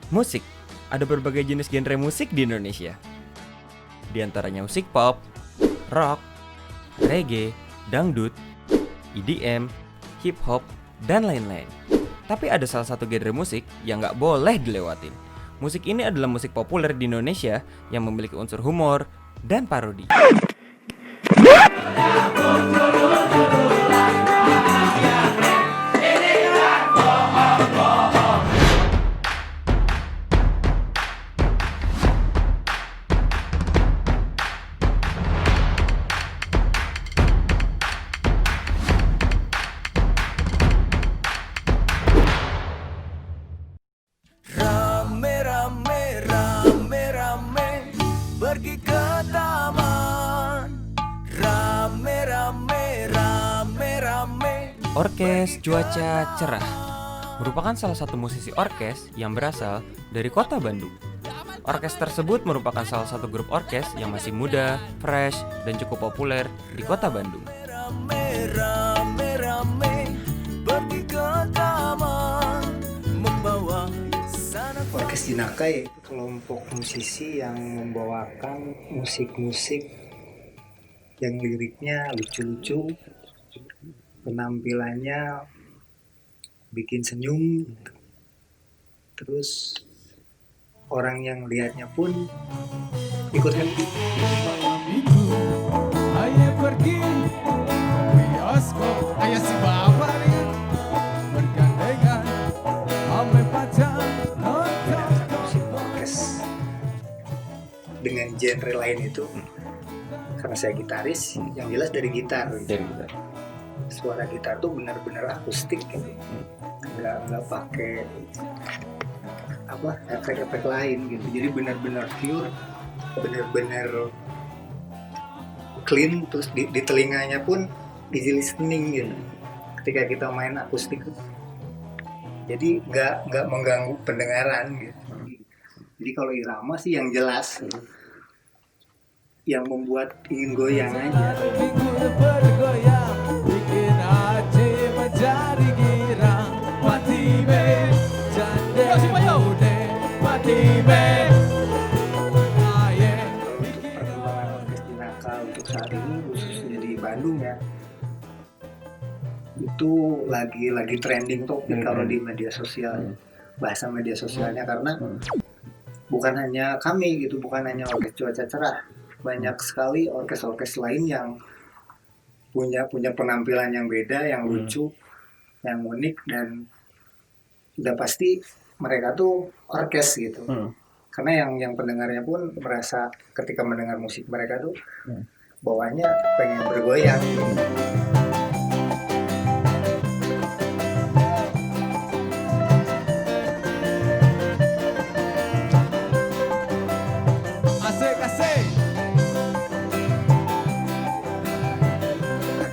Musik. Ada berbagai jenis genre musik di Indonesia. Di antaranya musik pop, rock, reggae, dangdut, EDM, hip hop, dan lain-lain. Tapi ada salah satu genre musik yang nggak boleh dilewatin. Musik ini adalah musik populer di Indonesia yang memiliki unsur humor dan parodi. Rame-rame pergi ke taman. Rame-rame. Orkes Cuaca Cerah merupakan salah satu musisi orkes yang berasal dari kota Bandung. Orkes tersebut merupakan salah satu grup orkes yang masih muda, fresh, dan cukup populer di kota Bandung. Rame-rame pergi ke taman membawa sana. Orkes Jinakai, kelompok musisi yang membawakan musik-musik yang liriknya lucu-lucu, penampilannya bikin senyum, terus orang yang lihatnya pun ikut happy. Minggu, ayo pergi bioskop, ayo si bapak nih bergandengan, ame pacar nonton. Musik orkes dengan genre lain itu, karena saya gitaris, yang jelas dari gitar. Suara gitar tuh benar-benar akustik gitu, nggak pakai efek-efek lain gitu. Jadi benar-benar pure, benar-benar clean. Terus di telinganya pun easy listening gitu ketika kita main akustik. Jadi nggak mengganggu pendengaran gitu. Jadi kalau irama sih yang jelas, yang membuat ingin goyang aja. Minggu bergoyang, bikin hati menjadi girang. Matime, jande mude, matime. Perkembangan orkes Jinaka untuk saat ini khususnya di Bandung ya, itu lagi trending topik kalau di media sosial, bahasa media sosialnya, karena bukan hanya kami gitu, bukan hanya Orkes Cuaca Cerah, banyak sekali orkes-orkes lain yang punya penampilan yang beda, yang lucu, yang unik, dan udah pasti mereka tuh orkes gitu. Karena yang pendengarnya pun merasa ketika mendengar musik mereka tuh bawaannya pengen bergoyang. Asik-asik.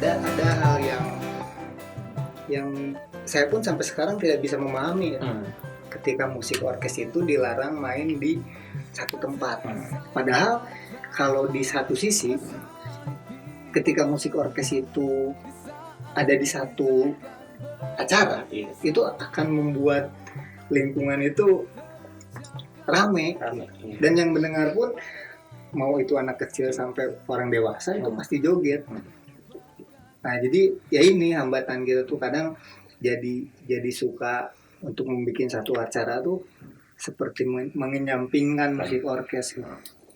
Ada hal yang saya pun sampai sekarang tidak bisa memahami ya. Ketika musik orkes itu dilarang main di satu tempat. Padahal kalau di satu sisi, ketika musik orkes itu ada di satu acara, itu akan membuat lingkungan itu rame. Dan yang mendengar pun, mau itu anak kecil sampai orang dewasa, itu pasti joget. Nah jadi ya ini hambatan gitu tuh, kadang jadi suka untuk membuat satu acara tuh seperti mengenyampingkan musik orkes.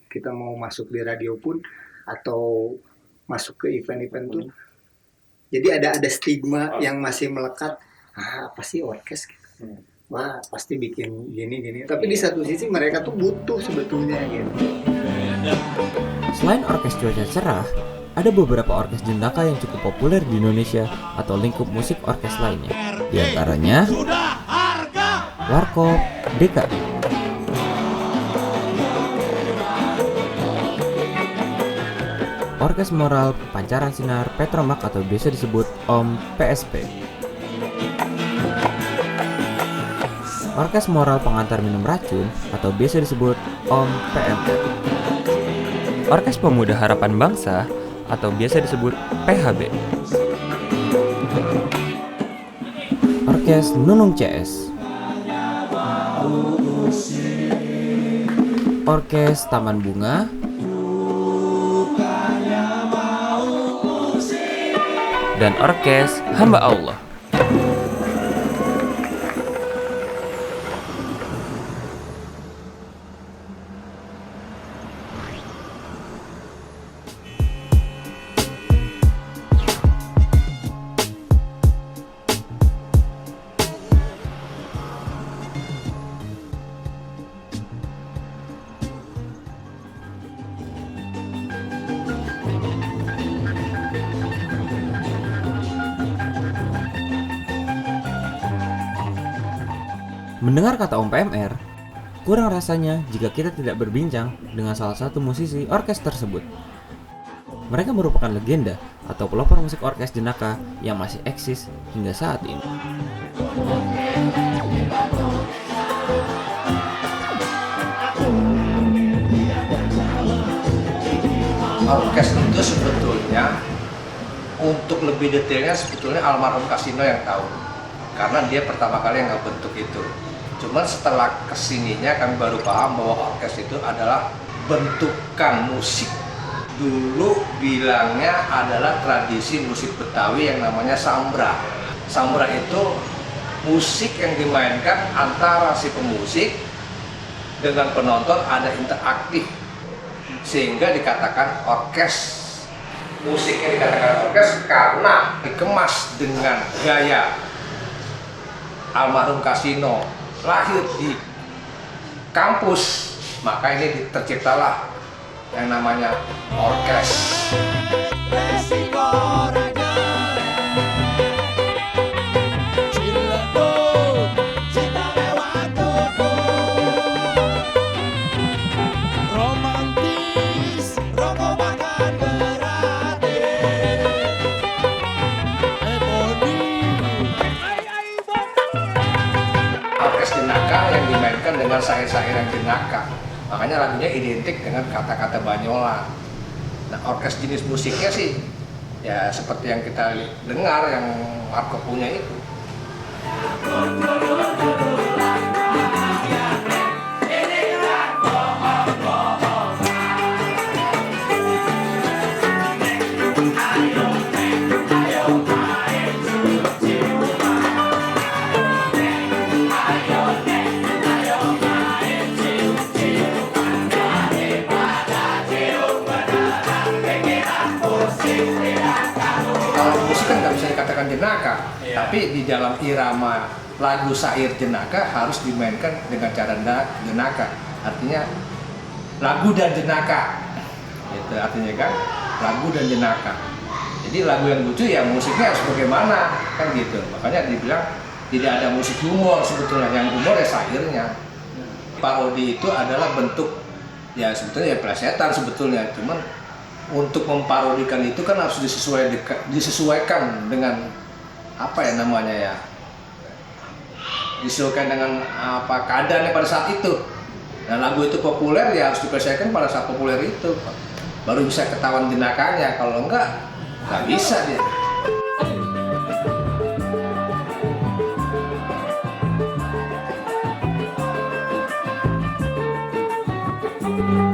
Kita mau masuk di radio pun atau masuk ke event-event tuh, jadi ada stigma yang masih melekat. Apa sih orkes? Wah pasti bikin gini. Tapi di satu sisi mereka tuh butuh sebetulnya gitu. Selain Orkes Cuaca Cerah, ada beberapa orkes Jendaka yang cukup populer di Indonesia atau lingkup musik orkes lainnya. Di antaranya Warkop DKI, Orkes Moral Pancaran Sinar Petromak atau biasa disebut OM PSP, Orkes Moral Pengantar Minum Racun atau biasa disebut OM PMR, Orkes Pemuda Harapan Bangsa atau biasa disebut PHB, Orkes Nunung CS, Orkes Taman Bunga, dan Orkes Hamba Allah. Mendengar kata Om PMR, kurang rasanya jika kita tidak berbincang dengan salah satu musisi orkes tersebut. Mereka merupakan legenda atau pelopor musik orkes jenaka yang masih eksis hingga saat ini. Orkes itu sebetulnya, untuk lebih detailnya sebetulnya almarhum Kasino yang tahu, karena dia pertama kali yang ngebentuk itu. Cuman setelah kesininya kami baru paham bahwa orkes itu adalah bentukan musik. Dulu bilangnya adalah tradisi musik Betawi yang namanya sambra. Sambra itu musik yang dimainkan antara si pemusik dengan penonton, ada interaktif, sehingga dikatakan orkes. Musiknya dikatakan orkes karena dikemas dengan gaya almarhum Kasino, lahir di kampus, maka ini terciptalah yang namanya orkes. Orkes jenaka yang dimainkan dengan syair-syair yang jenaka, makanya lagunya identik dengan kata-kata banyolan. Nah, orkes jenis musiknya sih ya seperti yang kita dengar yang Marco punya itu. Kalau musik kan nggak bisa dikatakan jenaka, tapi di dalam irama lagu syair jenaka harus dimainkan dengan cara jenaka. Artinya lagu dan jenaka, itu artinya kan lagu dan jenaka. Jadi lagu yang lucu ya musiknya harus bagaimana kan gitu. Makanya dibilang tidak ada musik humor sebetulnya, yang humor ya syairnya. Parodi itu adalah bentuk ya sebetulnya ya plesetan sebetulnya, cuman untuk memparodikan itu kan harus disesuaikan dengan apa ya namanya ya, disesuaikan dengan apa keadaannya pada saat itu. Nah, lagu itu populer ya harus diplesetkan pada saat populer itu, baru bisa ketahuan jenakanya. Kalau enggak bisa dia.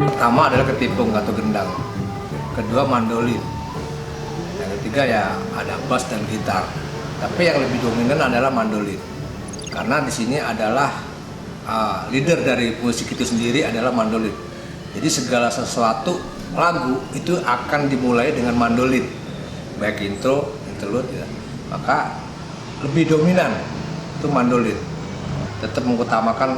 Pertama adalah ketipung atau gendang, kedua mandolin, yang ketiga ya ada bass dan gitar. Tapi yang lebih dominan adalah mandolin, karena di sini adalah leader dari musik itu sendiri adalah mandolin. Jadi segala sesuatu lagu itu akan dimulai dengan mandolin, baik intro, interlude ya. Maka lebih dominan itu mandolin. Tetap mengutamakan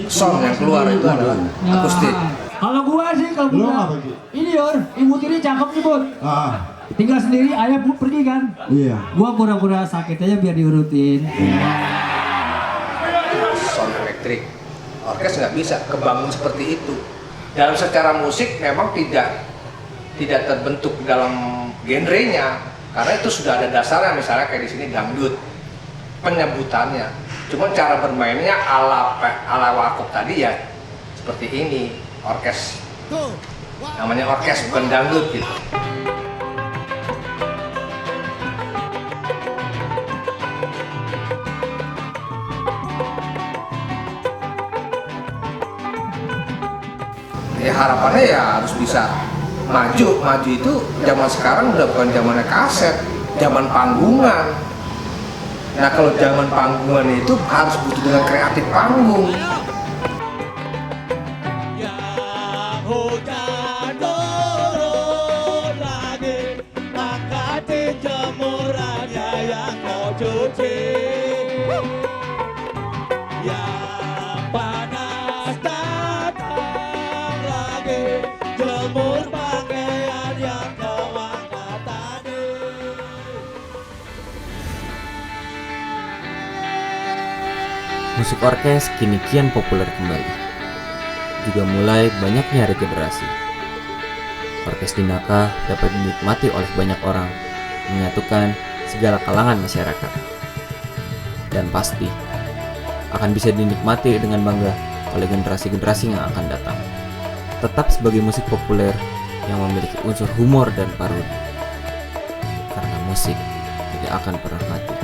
sound yang keluar itu adalah akustik. Kalau gua sih kalau punya ini Yor, ibu tiri cakep nih Bud. Tinggal sendiri, ayah pergi kan. Iya. Gua pura-pura sakit aja biar diurutin. Sound elektrik, orkes nggak bisa kebangun seperti itu. Dalam secara musik memang tidak terbentuk dalam genrenya, karena itu sudah ada dasarnya. Misalnya kayak di sini dangdut, penyebutannya. Cuma cara bermainnya ala wakuk tadi ya seperti ini. Orkes, namanya orkes bukan dangdut gitu. ya harapannya ya harus bisa maju itu zaman sekarang udah bukan zamannya kaset, zaman panggungan. Nah kalau zaman panggungan itu harus butuh dengan kreatif panggung. Musik orkes kini kian populer kembali. Juga mulai banyaknya regenerasi. Orkes Dinaka dapat dinikmati oleh banyak orang, menyatukan segala kalangan masyarakat. Dan pasti akan bisa dinikmati dengan bangga oleh generasi-generasi yang akan datang. Tetap sebagai musik populer yang memiliki unsur humor dan parodi. Karena musik tidak akan pernah mati.